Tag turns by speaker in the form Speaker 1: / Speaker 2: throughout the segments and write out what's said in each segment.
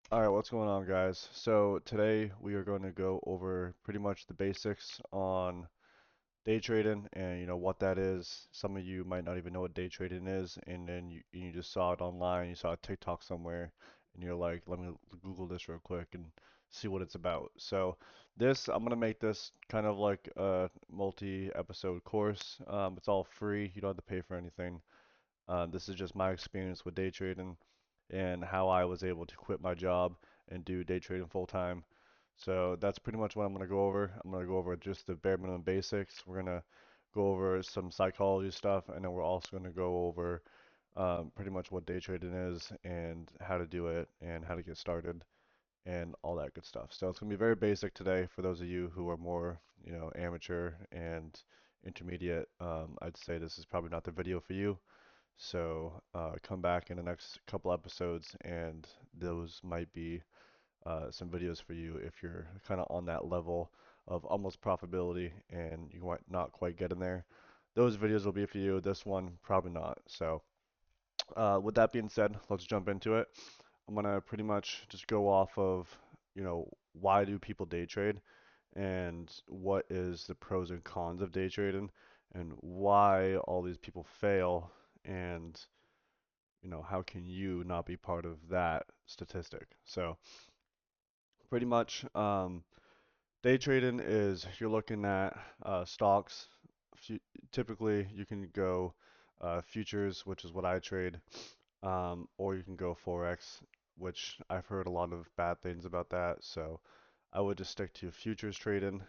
Speaker 1: All right, what's going on, guys? So today we are going to go over pretty much the basics on day trading and what that is. Some of you might not even know what day trading is, and then you just saw it online, you saw a TikTok somewhere, and you're like, let me Google this real quick and see what it's about. So I'm gonna make this kind of like a multi-episode course. It's all free. You don't have to pay for anything. This is just my experience with day trading and how I was able to quit my job and do day trading full time. So that's pretty much what I'm going to go over. I'm going to go over just the bare minimum basics. We're going to go over some psychology stuff, and then we're also going to go over pretty much what day trading is and how to do it and how to get started and all that good stuff. So it's going to be very basic today for those of you who are more, amateur and intermediate. I'd say this is probably not the video for you. So come back in the next couple episodes, and those might be some videos for you if you're kind of on that level of almost profitability and you might not quite get in there. Those videos will be for you. This one, probably not. So with that being said, let's jump into it. I'm gonna pretty much just go off of, why do people day trade and what is the pros and cons of day trading and why all these people fail and how can you not be part of that statistic? So pretty much, day trading is you're looking at stocks. Fu Typically, you can go futures, which is what I trade, or you can go forex, which I've heard a lot of bad things about that. So I would just stick to futures trading.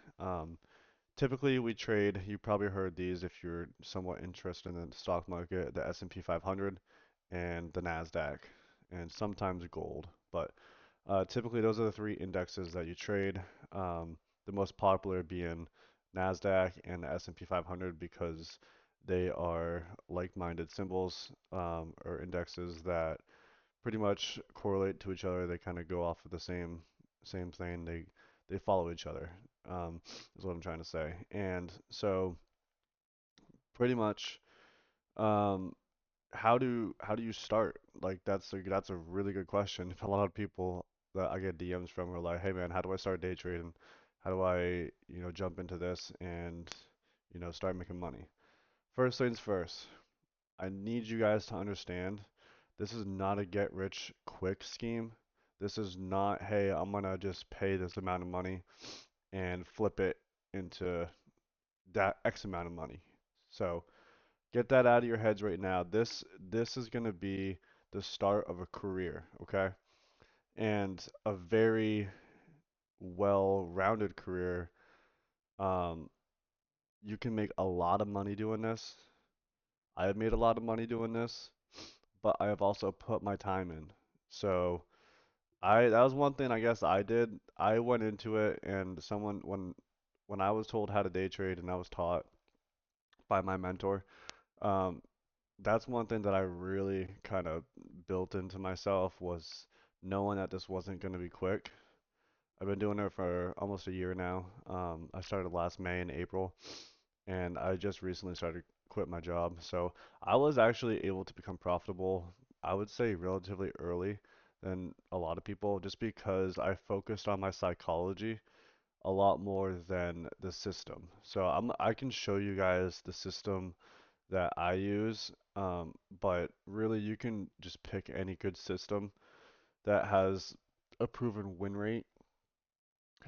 Speaker 1: Typically, we trade, you probably heard these if you're somewhat interested in the stock market, the S&P 500 and the NASDAQ, and sometimes gold. But typically, those are the three indexes that you trade. The most popular being NASDAQ and the S&P 500 because they are like-minded symbols or indexes that pretty much correlate to each other. They kind of go off of the same thing. They follow each other. Um, is what I'm trying to say. And so pretty much, um, how do you start? Like that's a really good question. A lot of people that I get DMs from are like, "Hey man, how do I start day trading? How do I, jump into this and, start making money?" First things first, I need you guys to understand this is not a get rich quick scheme. This is not, hey, I'm gonna just pay this amount of money and flip it into that X amount of money. So get that out of your heads right now. This is gonna be the start of a career, okay? And a very well-rounded career. Um, you can make a lot of money doing this. I have made a lot of money doing this, but I have also put my time in. So that was one thing I guess I did. I went into it and when I was told how to day trade and I was taught by my mentor, um, that's one thing that I really kind of built into myself was knowing that this wasn't going to be quick. I've been doing it for almost a year now. I started last May and April, and I just recently started quit my job. So I was actually able to become profitable, I would say relatively early than a lot of people, just because I focused on my psychology a lot more than the system. So I can show you guys the system that I use, but really you can just pick any good system that has a proven win rate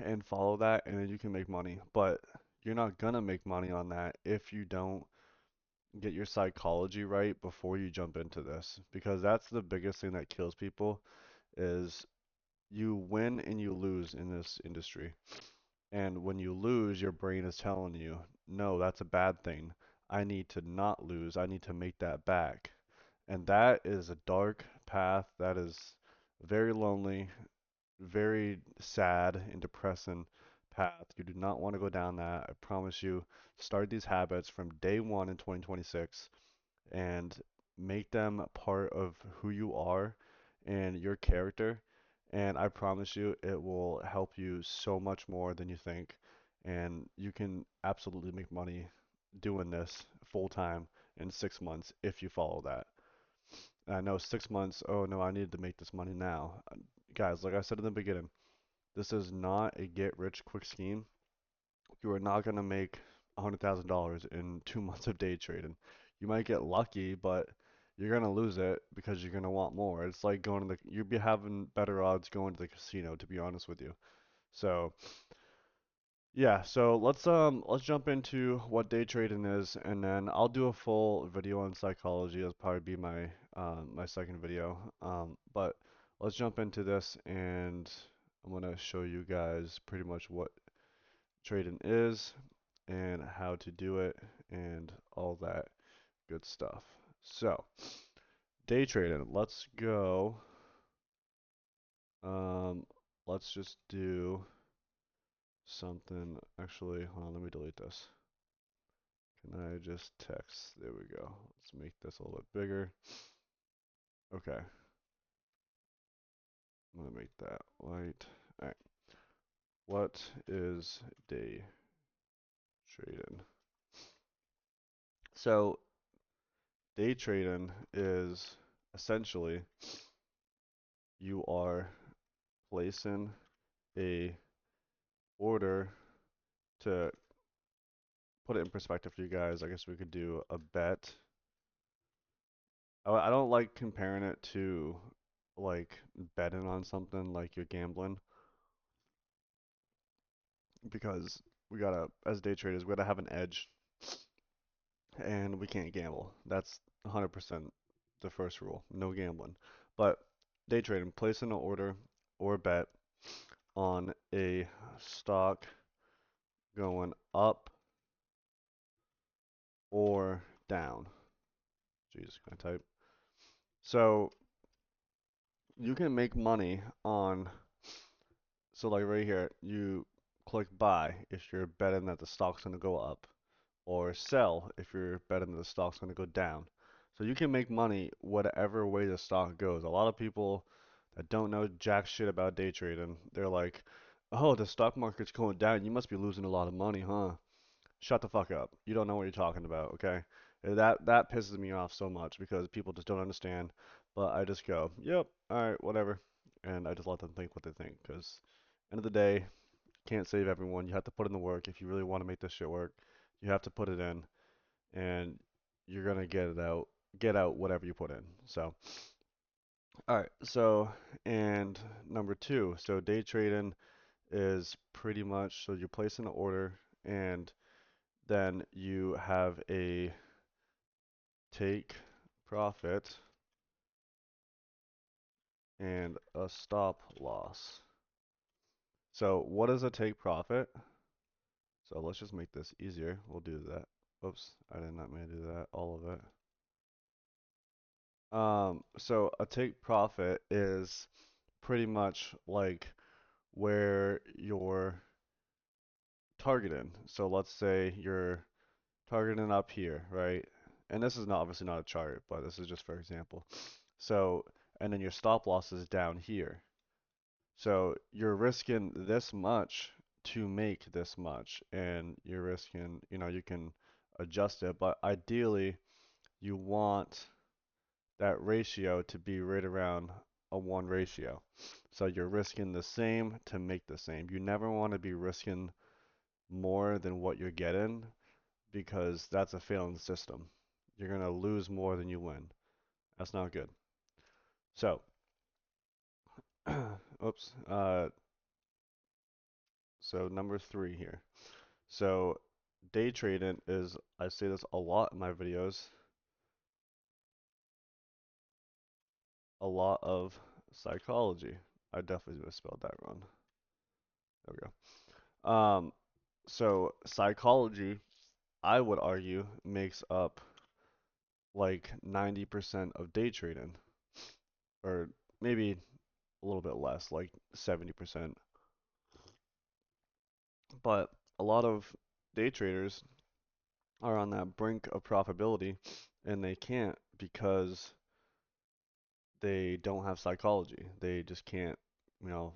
Speaker 1: and follow that, and then you can make money. But you're not gonna make money on that if you don't get your psychology right before you jump into this, because that's the biggest thing that kills people is you win and you lose in this industry. And when you lose, your brain is telling you, no, that's a bad thing. I need to not lose. I need to make that back. And that is a dark path. That is very lonely, very sad and depressing path. You do not want to go down that. I promise you. Start these habits from day one in 2026 and make them part of who you are and your character. And I promise you, it will help you so much more than you think. And you can absolutely make money doing this full time in 6 months if you follow that. I know 6 months, oh no, I need to make this money now. guys, like I said in the beginning, this is not a get rich quick scheme. You are not going to make $100,000 in 2 months of day trading. You might get lucky, but you're going to lose it because you're going to want more. It's like going to you'd be having better odds going to the casino, to be honest with you. So, yeah, so let's jump into what day trading is, and then I'll do a full video on psychology. It'll probably be my second video. But let's jump into this, and I'm gonna show you guys pretty much what trading is and how to do it and all that good stuff. So, day trading. Let's go. Um, let's just do something. Actually, hold on, let me delete this. Can I just text? There we go. Let's make this a little bit bigger. Okay, I'm gonna make that white. All right. What is day trading? So, day trading is essentially you are placing a order. To put it in perspective for you guys, I guess we could do a bet. I don't like comparing it to like betting on something like you're gambling because we gotta, as day traders, we gotta have an edge and we can't gamble. That's 100% the first rule. No gambling. But day trading, place an order or bet on a stock going up or down. Jesus, can I type? So you can make money on, so like right here, you click buy if you're betting that the stock's going to go up, or sell if you're betting that the stock's going to go down. So you can make money whatever way the stock goes. A lot of people that don't know jack shit about day trading, they're like, oh, the stock market's going down. You must be losing a lot of money, huh? Shut the fuck up. You don't know what you're talking about, okay? That pisses me off so much because people just don't understand. But I just go, yep, all right, whatever, and I just let them think what they think. Because end of the day, can't save everyone. You have to put in the work if you really want to make this shit work. You have to put it in, and you're gonna get out whatever you put in. So, all right. So, and number two, so day trading is pretty much so you place an order and then you have a take profit and a stop loss. So what is a take profit? So let's just make this easier. We'll do that. Oops, I did not mean to do that, all of it. So a take profit is pretty much like where you're targeting. So let's say you're targeting up here, right? And this is not obviously not a chart, but this is just for example. So, and then your stop loss is down here. So you're risking this much to make this much, and you're risking, you can adjust it, but ideally you want that ratio to be right around a 1 ratio. So you're risking the same to make the same. You never want to be risking more than what you're getting because that's a failing system. You're going to lose more than you win. That's not good. So, oops. So number three here. So day trading is, I say this a lot in my videos, a lot of psychology. I definitely misspelled that wrong. There we go. So psychology, I would argue, makes up like 90% of day trading, or maybe a little bit less, like 70%. But a lot of day traders are on that brink of profitability, and they can't because they don't have psychology. They just can't,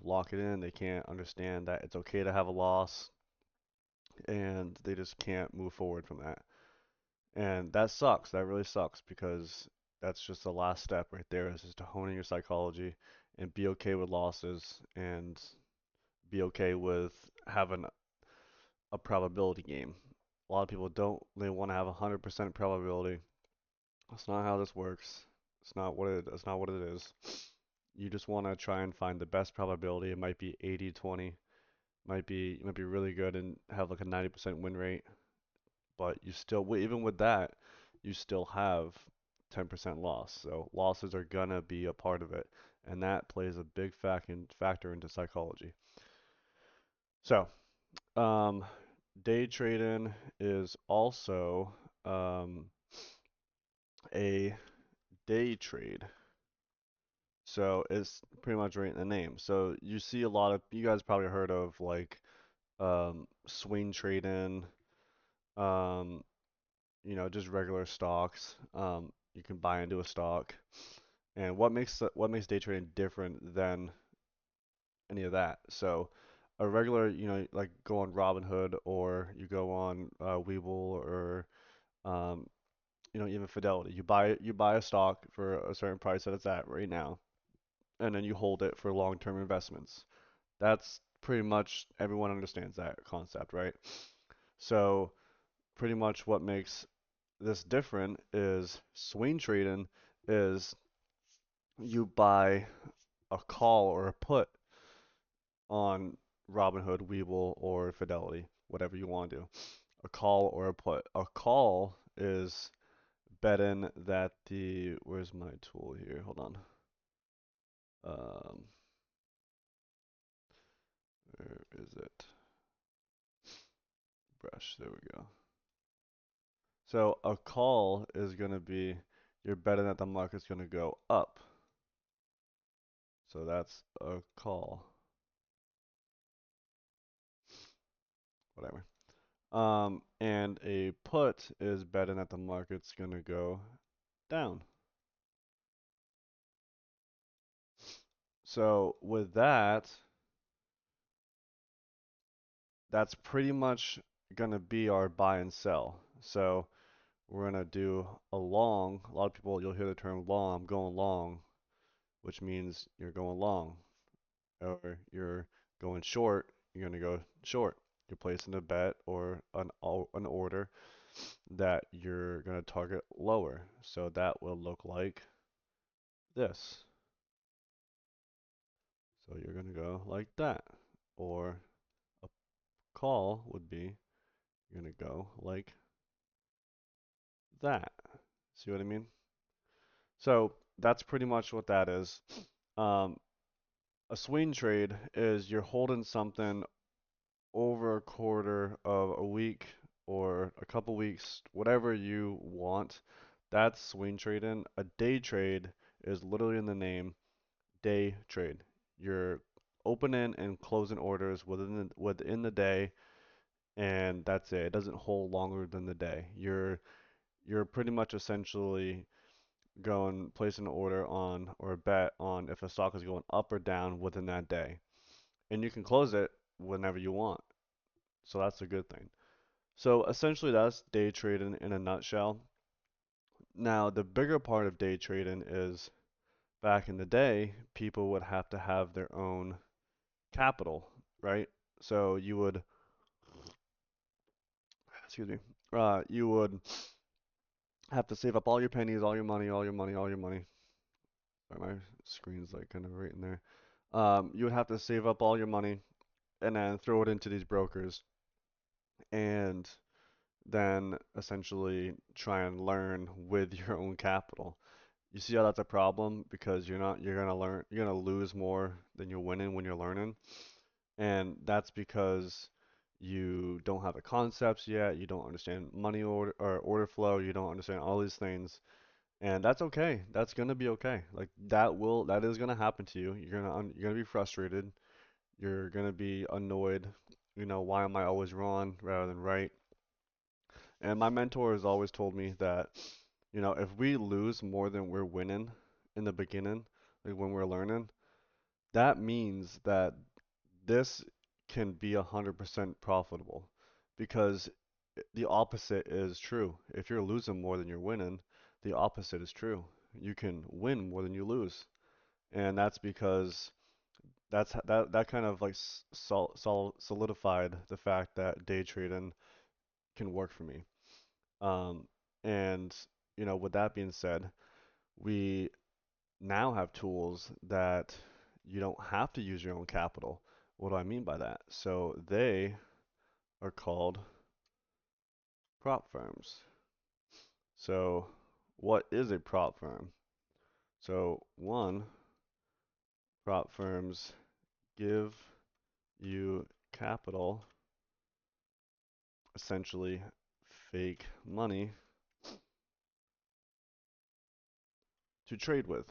Speaker 1: lock it in. They can't understand that it's okay to have a loss, and they just can't move forward from that. And that sucks. That really sucks because that's just the last step right there is just to honing your psychology and be okay with losses and be okay with having a probability game. A lot of people don't, they want to have 100% probability. That's not how this works. It's not what it is. You just want to try and find the best probability. It might be 80-20, you might be really good and have like a 90% win rate, but you still, even with that, you still have 10% loss. So losses are gonna be a part of it, and that plays a big factor into psychology. So, um, day trading is also a day trade. So it's pretty much right in the name. So you see a lot of, you guys probably heard of like swing trading, um, just regular stocks. You can buy into a stock. And what makes day trading different than any of that? So a regular, like go on Robinhood or you go on Webull or um, even Fidelity. You buy a stock for a certain price that it's at right now, and then you hold it for long-term investments. That's pretty much everyone understands that concept, right? So pretty much what makes this different is swing trading is you buy a call or a put on Robinhood, Webull, or Fidelity, whatever you want to do. A call or a put. A call is betting that where's my tool here? Hold on. Um, where is it? Brush. There we go. So a call is going to be you're betting that the market's going to go up. So that's a call. Whatever. And a put is betting that the market's going to go down. So with that, that's pretty much going to be our buy and sell. So we're going to do a long. A lot of people, you'll hear the term long. I'm going long, which means you're going long. Or you're going short, you're going to go short. You're placing a bet or an order that you're going to target lower. So that will look like this. So you're going to go like that. Or a call would be you're going to go like that. See what I mean? So that's pretty much what that is. Um, a swing trade is you're holding something over a quarter of a week or a couple weeks, whatever you want. That's swing trading. A day trade is literally in the name, day trade. You're opening and closing orders within the day, and that's it. It doesn't hold longer than the day. You're pretty much essentially going placing an order on or a bet on if a stock is going up or down within that day, and you can close it whenever you want. So that's a good thing. So essentially, that's day trading in a nutshell. Now, the bigger part of day trading is back in the day, people would have to have their own capital, right? So you would, excuse me, you would have to save up all your pennies, all your money, all your money, all your money. Sorry, my screen's like kind of right in there. You would have to save up all your money and then throw it into these brokers and then essentially try and learn with your own capital. You see how that's a problem because you're gonna lose more than you're winning when you're learning. And that's because you don't have the concepts yet, you don't understand money order flow, you don't understand all these things. And that's okay. That's gonna be okay. Like that is gonna happen to you. You're gonna be frustrated. You're gonna be annoyed. Why am I always wrong rather than right? And my mentor has always told me that, if we lose more than we're winning in the beginning, like when we're learning, that means that this can be 100% profitable because the opposite is true. If you're losing more than you're winning, the opposite is true. You can win more than you lose. And that's because that kind of like solidified the fact that day trading can work for me. Um, and with that being said, we now have tools that you don't have to use your own capital. What do I mean by that? So they are called prop firms. So what is a prop firm? So one, prop firms give you capital, essentially fake money to trade with.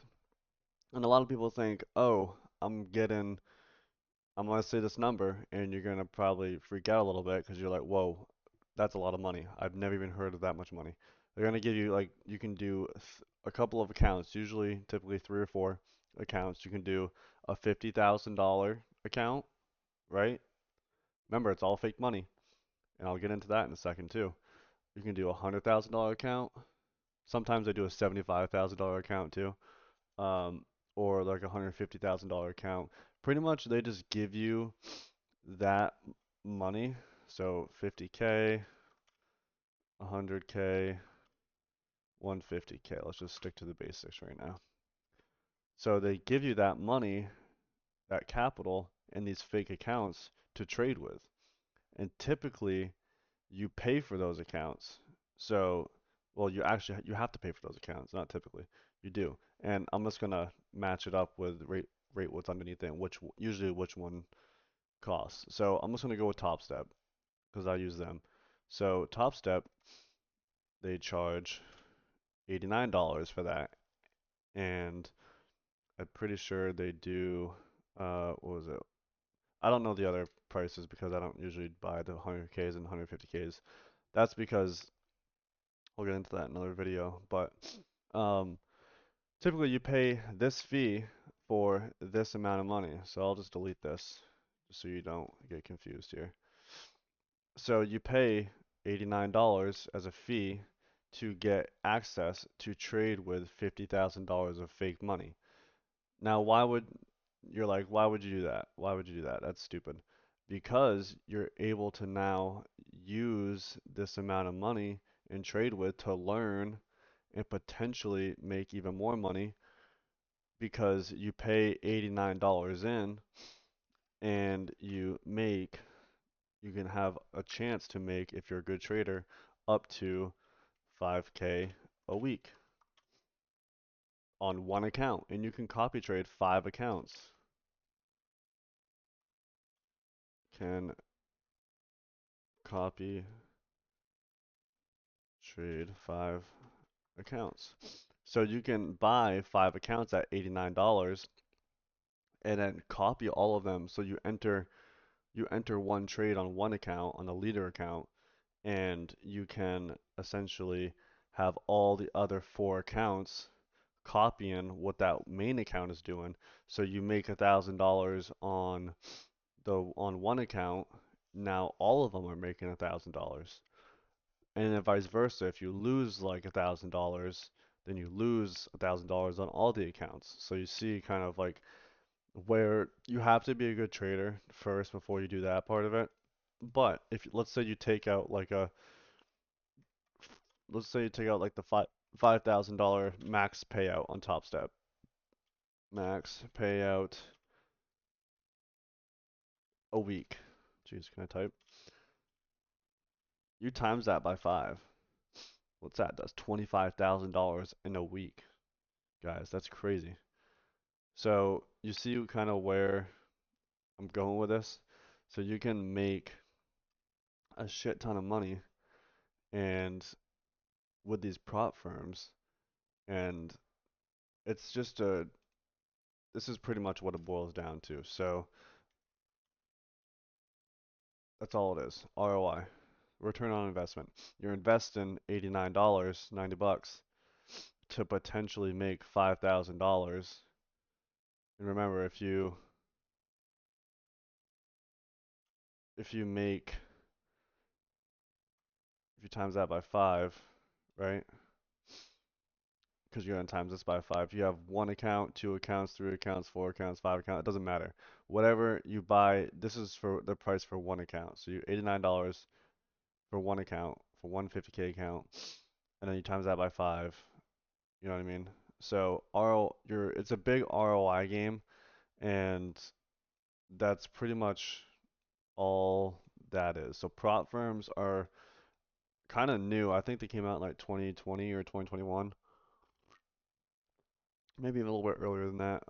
Speaker 1: And a lot of people think, oh, I'm gonna say this number, and you're gonna probably freak out a little bit because you're like, whoa, that's a lot of money. I've never even heard of that much money. They're gonna give you like you can do a couple of accounts, usually typically three or four accounts. You can do a $50,000 account, right? Remember, it's all fake money, and I'll get into that in a second too. You can do a $100,000 account. Sometimes I do a $75,000 account too, um, or like a $150,000 account. Pretty much, they just give you that money. So 50K, 100K, 150K. Let's just stick to the basics right now. So they give you that money, that capital, in these fake accounts to trade with. And typically, you pay for those accounts. So, well, you have to pay for those accounts, not typically. You do. And I'm just gonna match it up with rate what's underneath it, and usually which one costs. So I'm just gonna go with Top Step because I use them. So Top Step, they charge $89 for that, and I'm pretty sure they do. What was it? I don't know the other prices because I don't usually buy the 100Ks and 150Ks. That's because we'll get into that in another video. But um, typically you pay this fee for this amount of money. So I'll just delete this just so you don't get confused here. So you pay $89 as a fee to get access to trade with $50,000 of fake money. Now, why would you do that? Why would you do that? That's stupid. Because you're able to now use this amount of money and trade with to learn and potentially make even more money because you pay $89 in and you can have a chance to make, if you're a good trader, up to 5K a week on one account. And you can copy trade 5 accounts. Can copy trade 5 accounts. So you can buy 5 accounts at $89 and then copy all of them. So you enter one trade on one account, on the leader account, and you can essentially have all the other 4 accounts copying what that main account is doing. So you make $1,000 on one account. Now all of them are making $1,000. And then vice versa. If you lose like $1,000, then you lose $1,000 on all the accounts. So you see kind of like where you have to be a good trader first before you do that part of it. But if let's say you take out like a let's say you take out like the $5,000 max payout on Top Step. Max payout a week. Jeez, can I type? You times that by 5. What's that? That's $25,000 in a week. Guys, that's crazy. So you see kind of where I'm going with this. So you can make a shit ton of money and with these prop firms, and it's just a this is pretty much what it boils down to. So that's all it is. ROI, return on investment. You're investing $89, 90 bucks to potentially make $5,000. And remember, if you make if you times that by 5, right? because you're gonna times this by five. You have one account, two accounts, three accounts, four accounts, five accounts. It doesn't matter. Whatever you buy, this is for the price for one account. So you $89 for one account, for one 50K account, and then you times that by five. You know what I mean? So it's a big ROI game, and that's pretty much all that is. So prop firms are kind of new. I think they came out in like 2020 or 2021, maybe even a little bit earlier than that.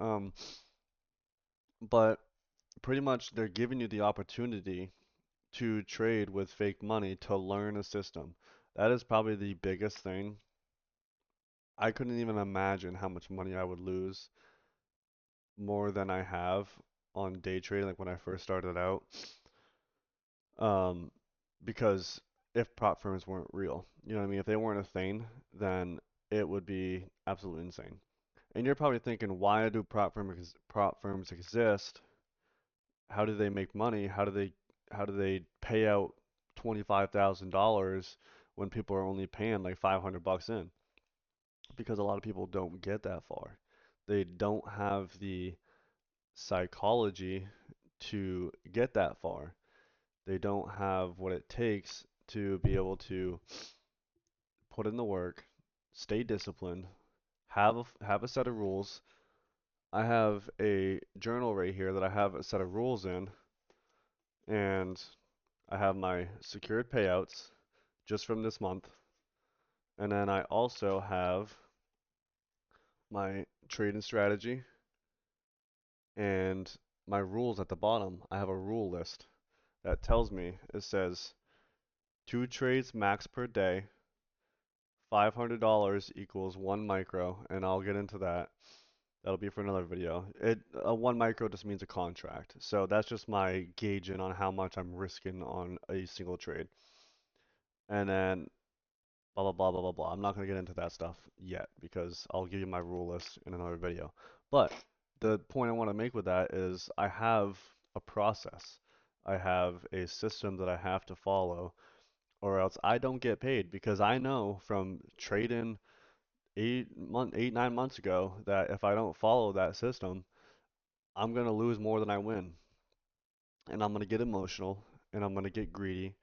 Speaker 1: But pretty much they're giving you the opportunity to trade with fake money to learn a system. That is probably the biggest thing. I couldn't even imagine how much money I would lose more than I have on day trading, like when I first started out. Um, because if prop firms weren't real, you know what I mean? If they weren't a thing, then it would be absolutely insane. And you're probably thinking, why do prop firms exist? How do they make money? How do they pay out $25,000 when people are only paying like 500 bucks in? Because a lot of people don't get that far. They don't have the psychology to get that far. They don't have what it takes to be able to put in the work, stay disciplined, have a set of rules. I have a journal right here that I have a set of rules in, and I have my secured payouts just from this month, and then I also have my trading strategy and my rules at the bottom. I have a rule list that tells me, it says 2 trades max per day, $500 equals 1 micro, and I'll get into that. That'll be for another video. A 1 micro just means a contract. So that's just my gauging on how much I'm risking on a single trade. And then blah blah blah blah blah blah. I'm not gonna get into that stuff yet because I'll give you my rule list in another video. But the point I want to make with that is I have a process. I have a system that I have to follow, or else I don't get paid because I know from trading 9 months ago that if I don't follow that system, I'm gonna lose more than I win, and I'm gonna get emotional, and I'm gonna get greedy,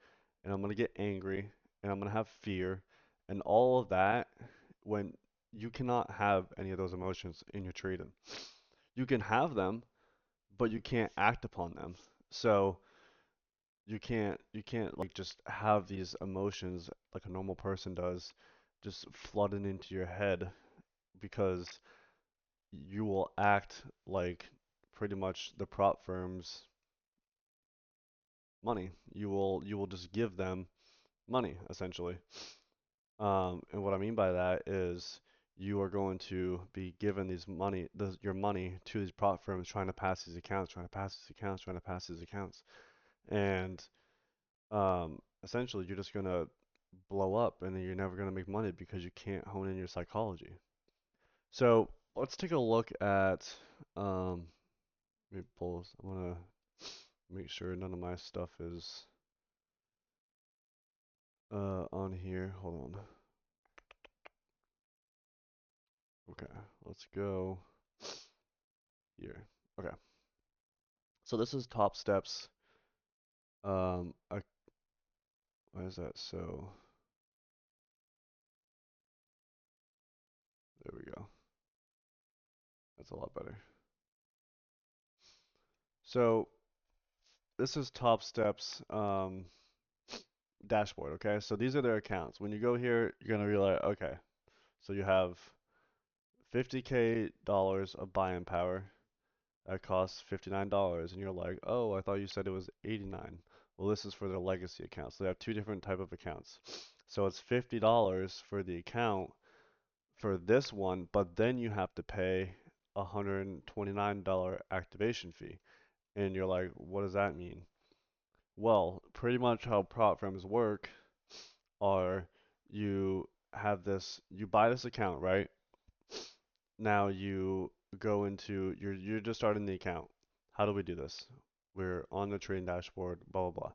Speaker 1: and I'm gonna get angry, and I'm gonna have fear, and all of that when you cannot have any of those emotions in your trading. You can have them, but you can't act upon them. So you can't like just have these emotions like a normal person does, just flooding into your head because you will act like pretty much the prop firm's money. You will just give them money essentially. And what I mean by that is you are going to be given your money to these prop firms trying to pass these accounts, trying to pass these accounts, trying to pass these accounts, and essentially you're just gonna blow up, and then you're never gonna make money because you can't hone in your psychology. So let's take a look at let me pull this. I want to make sure none of my stuff is on here. Hold on. Okay, let's go here. Okay, so this is top steps. Why is that so? There we go. That's a lot better. So this is top steps dashboard. Okay, so these are their accounts. When you go here, you're gonna realize, okay, so you have $50K of buying power. That costs $59, and you're like, oh, I thought you said it was 89. Well, this is for their legacy accounts. So they have two different type of accounts. So it's $50 for the account for this one, but then you have to pay a $129 activation fee. And you're like, what does that mean? Well, pretty much how prop firms work are you buy this account, right? Now you go into you're just starting the account. How do we do this? We're on the trading dashboard, blah blah blah.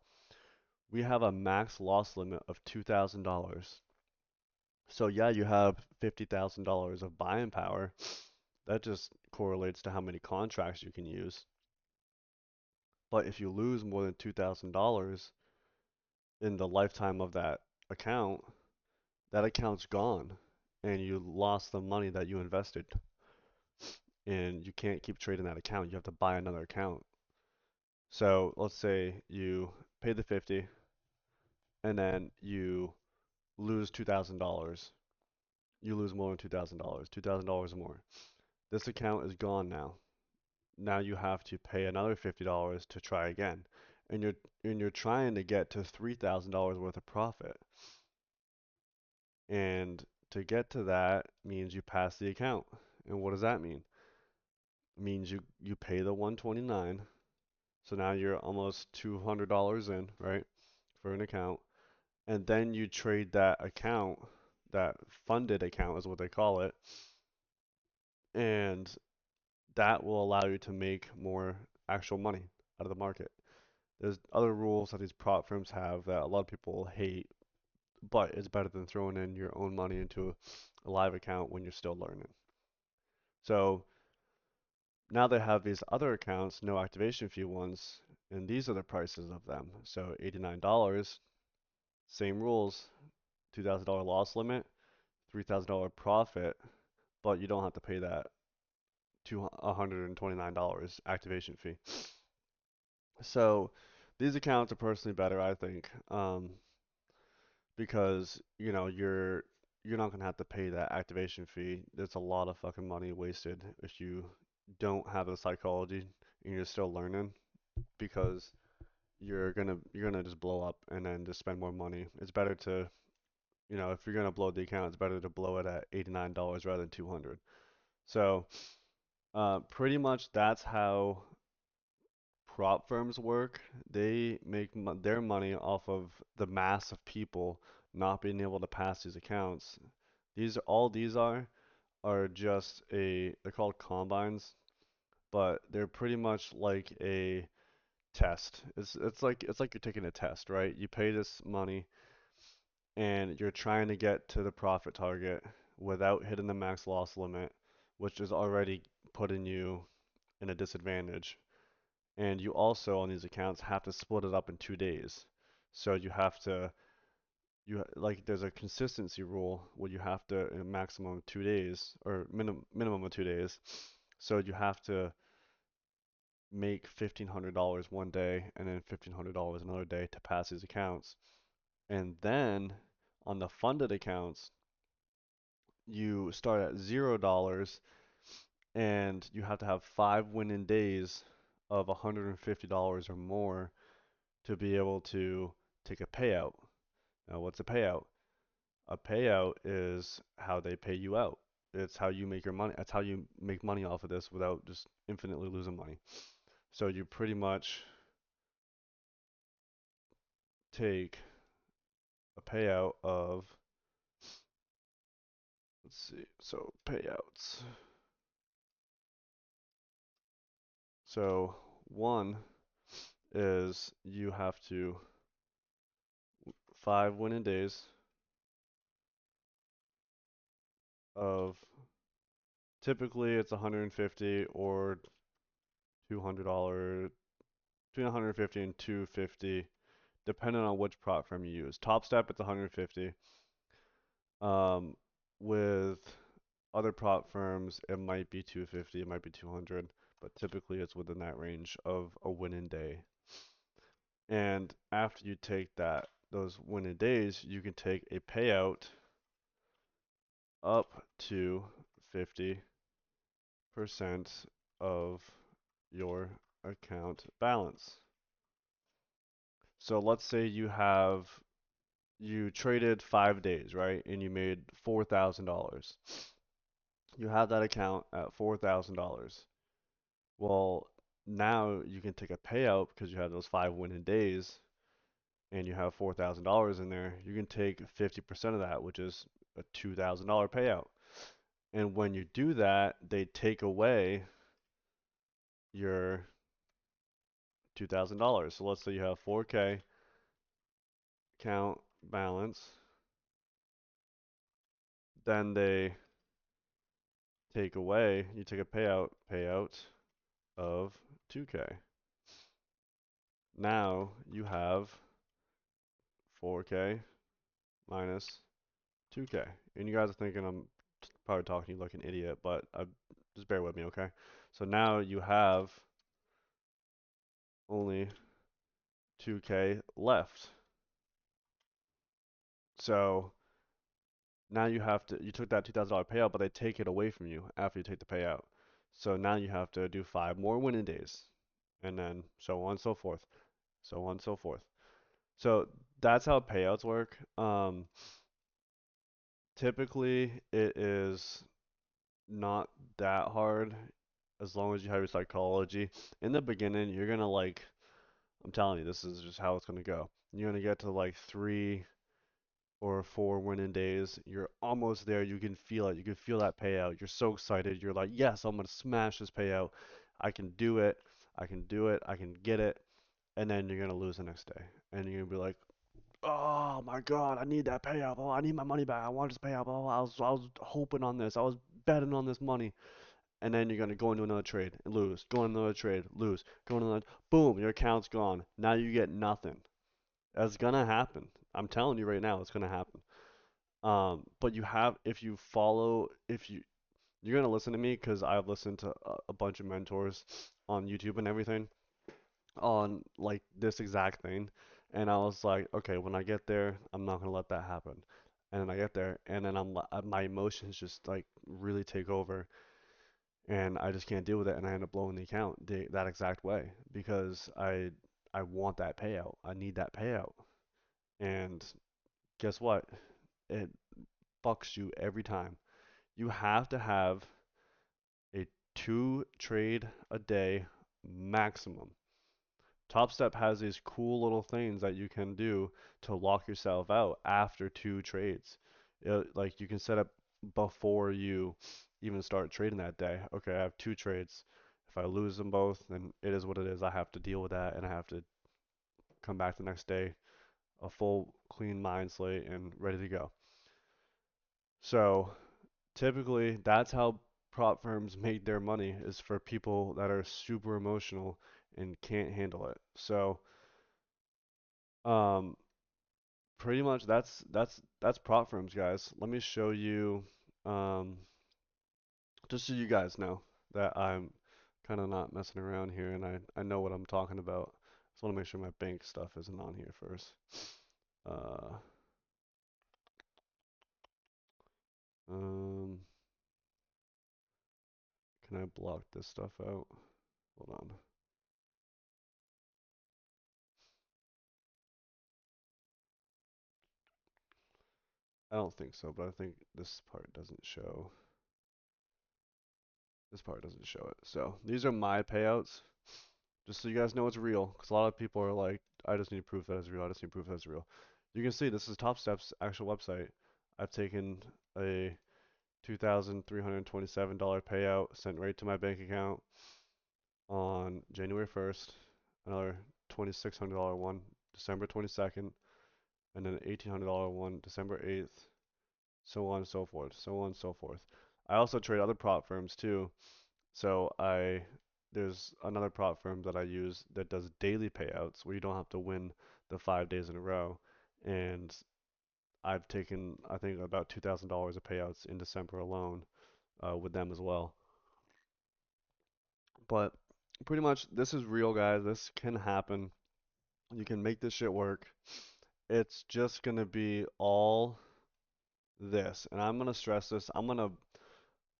Speaker 1: We have a max loss limit of $2,000.
Speaker 2: So yeah, you have $50,000 of buying power. That just correlates to how many contracts you can use. But if you lose more than $2,000 in the lifetime of that account's gone, and you lost the money that you invested, and you can't keep trading that account. You have to buy another account. So let's say you pay the 50 and then you lose $2,000. You lose more than $2,000, $2,000 more. This account is gone now. Now you have to pay another $50 to try again. And you're trying to get to $3,000 worth of profit. And to get to that means you pass the account. And what does that mean? It means you pay the 129. So now you're almost $200 in, right? For an account. And then you trade that account, that funded account is what they call it, and that will allow you to make more actual money out of the market. There's other rules that these prop firms have that a lot of people hate, but it's better than throwing in your own money into a live account when you're still learning. So now they have these other accounts, no activation fee ones, and these are the prices of them. So $89, same rules, $2,000 loss limit, $3,000 profit, but you don't have to pay that $129 activation fee. So these accounts are personally better, I think, because you're not gonna have to pay that activation fee. It's a lot of fucking money wasted if you don't have the psychology and you're still learning because you're gonna just blow up and then just spend more money. It's better to, if you're gonna blow the account, it's better to blow it at $89 rather than 200. So, pretty much that's how prop firms work. They make their money off of the mass of people not being able to pass these accounts. These are just they're called combines, but they're pretty much like a test. It's like you're taking a test, right? You pay this money and you're trying to get to the profit target without hitting the max loss limit, which is already putting you in a disadvantage. And you also on these accounts have to split it up in 2 days. So you have to like there's a consistency rule where you have to in a maximum of 2 days or minimum of 2 days. So you have to make $1,500 one day and then $1,500 another day to pass these accounts. And then on the funded accounts, you start at $0 and you have to have 5 winning days of $150 or more to be able to take a payout. Now, what's a payout? A payout is how they pay you out. It's how you make your money. That's how you make money off of this without just infinitely losing money. So you pretty much take a payout of, let's see, so payouts. So one is you have to 5 winning days of typically it's 150 or $200, between 150 and 250, depending on which prop firm you use. Top Step it's 150. Um, with other prop firms, it might be 250, it might be 200, but typically it's within that range of a winning day. And after you take those winning days, you can take a payout up to 50% of your account balance. So let's say you traded 5 days, right? And you made $4,000. You have that account at $4,000. Well, now you can take a payout because you had those 5 winning days and you have $4,000 in there. You can take 50% of that, which is a $2,000 payout. And when you do that, they take away your $2,000. So let's say you have 4K account balance Then they you take a payout of 2K. Now you have 4K minus 2K. And you guys are thinking I'm probably talking to you like an idiot, but just bear with me, okay? So now you have only 2K left. So now you took that $2,000 payout, but they take it away from you after you take the payout. So now you have to do 5 more winning days, and then so on and so forth, so on and so forth. So that's how payouts work. Typically it is not that hard as long as you have your psychology. In the beginning, you're gonna like, I'm telling you, this is just how it's gonna go. You're gonna get to like 3 or 4 winning days. You're almost there. You can feel it. You can feel that payout. You're so excited. You're like, yes, I'm gonna smash this payout. I can do it. I can do it. I can get it. And then you're gonna lose the next day, and you're gonna be like, oh my God, I need that payout. Oh, I need my money back. I want this payout. Oh, I was hoping on this. I was betting on this money. And then you're gonna go into another trade and lose. Go into another trade, lose. Go into another. Boom, your account's gone. Now you get nothing. That's gonna happen. I'm telling you right now, it's gonna happen. But if you follow, if you, you're gonna listen to me because I've listened to a bunch of mentors on YouTube and everything on like this exact thing, and I was like, okay, when I get there, I'm not gonna let that happen. And then I get there, and then my emotions just like really take over, and I just can't deal with it, and I end up blowing the account that exact way because I want that payout. I need that payout. And guess what? It fucks you every time. You have to have a 2 trade a day maximum. Top Step has these cool little things that you can do to lock yourself out after 2 trades. Like you can set up before you even start trading that day. Okay, I have 2 trades. If I lose them both, then it is what it is. I have to deal with that, and I have to come back the next day, a full clean mind slate and ready to go. So typically, that's how prop firms make their money is for people that are super emotional and can't handle it. So um, pretty much that's prop firms, guys. Let me show you, um, just so you guys know that I'm kind of not messing around here, and I know what I'm talking about. Just want to make sure my bank stuff isn't on here first. Uh, um, can I block this stuff out? Hold on. I don't think so, but I think this part doesn't show. This part doesn't show it. So these are my payouts, just so you guys know it's real. Because a lot of people are like, I just need proof that it's real. I just need proof that it's real. You can see this is Top Step's actual website. I've taken a $2,327 payout sent right to my bank account on January 1st, another $2,600 one December 22nd, and then an $1,800 one December 8th, so on and so forth, so on and so forth. I also trade other prop firms too. So there's another prop firm that I use that does daily payouts where you don't have to win the 5 days in a row. And I've taken, I think, about $2,000 of payouts in December alone with them as well. But pretty much, this is real, guys. This can happen. You can make this shit work. It's just gonna be all this, and I'm gonna stress this. I'm gonna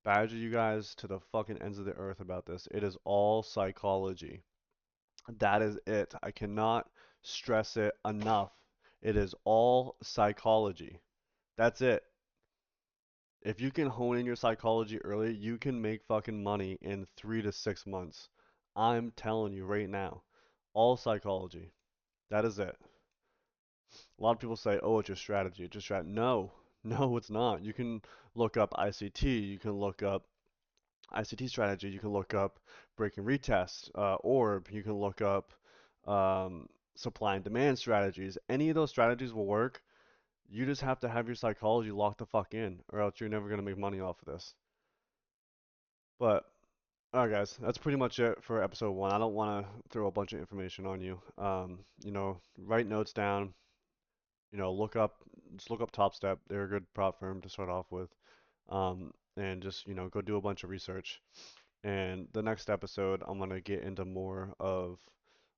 Speaker 2: badger you guys to the fucking ends of the earth about this. It is all psychology. That is it. I cannot stress it enough. It is all psychology. That's it. If you can hone in your psychology early, you can make fucking money in 3 to 6 months. I'm telling you right now. All psychology. That is it. A lot of people say, oh, it's your strategy. It's your strategy. No, no, it's not. You can look up ICT. You can look up ICT strategy. You can look up break and retest, orb. You can look up supply and demand strategies. Any of those strategies will work. You just have to have your psychology locked the fuck in, or else you're never gonna make money off of this. But alright, guys, that's pretty much it for episode one. I don't want to throw a bunch of information on you. Write notes down. Look up, just look up Top Step. They're a good prop firm to start off with. And just go do a bunch of research. And the next episode, I'm gonna get into more of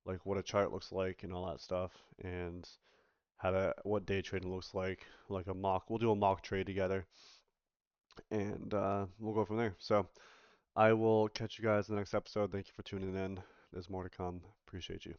Speaker 2: like what a chart looks like and all that stuff, and what day trading looks like a mock. We'll do a mock trade together, and we'll go from there. So I will catch you guys in the next episode. Thank you for tuning in. There's more to come. Appreciate you.